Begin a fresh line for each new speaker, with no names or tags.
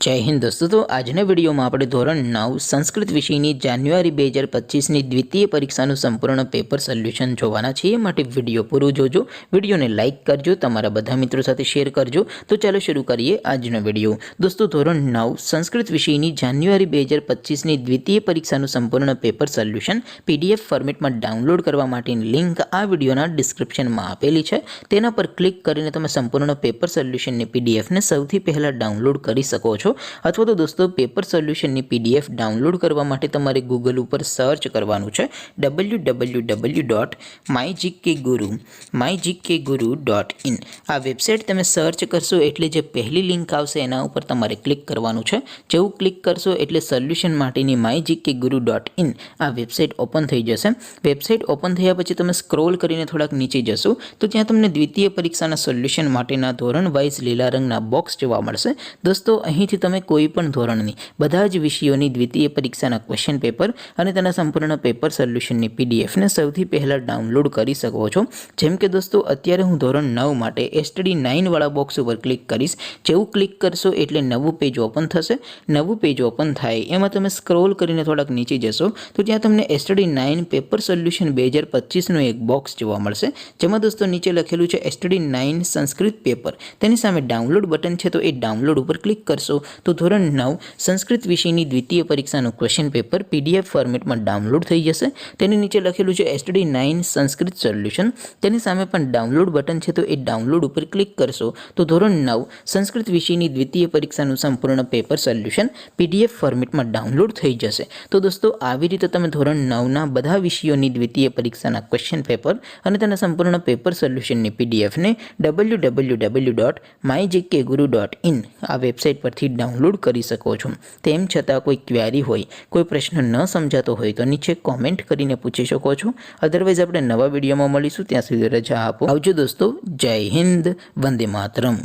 जय हिंद दोस्तों। तो આજના વિડીયોમાં આપણે ધોરણ 9 સંસ્કૃત વિષયની જાન્યુઆરી 2025ની દ્વિતીય પરીક્ષાનું સંપૂર્ણ પેપર સોલ્યુશન જોવાના છીએ। માટે વિડીયો પૂરો જોજો, વિડીયોને લાઇક કરજો, તમારા બધા મિત્રો સાથે શેર કરજો। તો ચાલો શરૂ કરીએ આજનો વિડીયો। દોસ્તો ધોરણ 9 સંસ્કૃત વિષયની જાન્યુઆરી 2025ની દ્વિતીય પરીક્ષાનું સંપૂર્ણ પેપર સોલ્યુશન PDF ફોર્મેટમાં ડાઉનલોડ કરવા માટેની લિંક આ વિડીયોના ડિસ્ક્રિપ્શનમાં આપેલી છે। તેના પર ક્લિક કરીને તમે સંપૂર્ણ પેપર સોલ્યુશનની PDF ને સૌથી પહેલા ડાઉનલોડ કરી શકો છો। अथवा तो दोस्तों पेपर सोल्यूशन की PDF डाउनलॉड करवा माटे तमारे गूगल पर सर्च करवानुं छे www.mygkguru.in। आ वेबसाइट तमे सर्च करशो एटले जे पहली लिंक आवशे एना उपर तमारे क्लिक करवानुं छे। जेवुं क्लिक करशो एटले सोल्यूशन माटेनी mygkguru.in आ वेबसाइट ओपन थई जशे। वेबसाइट ओपन थया पछी तमे स्क्रॉल करीने थोड़ाक नीचे जशो तो त्यां तमने द्वितीय परीक्षाना सोल्यूशन माटेना धोरण वाइज लीला रंगना बॉक्स जोवा मळशे। दोस्तों અહીંથી તમે કોઈ પણ ધોરણની બધા જ વિષયોની દ્વિતીય પરીક્ષાના ક્વેશ્ચન પેપર અને તેના સંપૂર્ણ પેપર સોલ્યુશનની PDF ને સૌથી પહેલા ડાઉનલોડ કરી શકો છો। જેમ કે દોસ્તો અત્યારે હું ધોરણ 9 માટે STD 9 વાળા બોક્સ ઉપર ક્લિક કરીશ। જેવું ક્લિક કરશો એટલે નવું પેજ ઓપન થશે। નવું પેજ ઓપન થાય એમાં તમે સ્ક્રોલ કરીને થોડાક નીચે જશો તો ત્યાં તમને STD 9 પેપર સોલ્યુશન 2025 નું એક બોક્સ જોવા મળશે। જેમાં દોસ્તો નીચે લખેલું છે STD 9 સંસ્કૃત પેપર, તેની સામે ડાઉનલોડ બટન છે તો એ ડાઉનલોડ ઉપર क्लिक करशो तो धोरण 9 संस्कृत विषयनी द्वितीय परीक्षाનું क्वेश्चन पेपर PDF फॉर्मेटમાં ડાઉનલોડ થઈ જશે। તેની નીચે લખેલું છે STD 9 સંસ્કૃત સોલ્યુશન, તેની સામે પણ ડાઉનલોડ બટન છે તો એ ડાઉનલોડ ઉપર ક્લિક કરશો તો ધોરણ 9 સંસ્કૃત વિષયની દ્વિતીય પરીક્ષાનું સંપૂર્ણ પેપર સોલ્યુશન PDF ફોર્મેટમાં ડાઉનલોડ થઈ જશે। તો દોસ્તો આવી રીતે તમે ધોરણ 9 ના બધા વિષયોની દ્વિતીય પરીક્ષાના ક્વેશ્ચન પેપર અને તેના સંપૂર્ણ પેપર સોલ્યુશનની PDF ને www.mygkguru.in આ વેબસાઇટ પરથી ડાઉનલોડ કરી શકો છો। તેમ છતાં કોઈ ક્વેરી હોય, કોઈ પ્રશ્ન ન સમજાતો હોય તો નીચે કોમેન્ટ કરીને પૂછી શકો છો। અધરવાઇઝ આપણે નવા વિડીયોમાં મળીશું, ત્યાં સુધી રજા આપો। આવજો દોસ્તો, જય હિન્દ, વંદે માતરમ।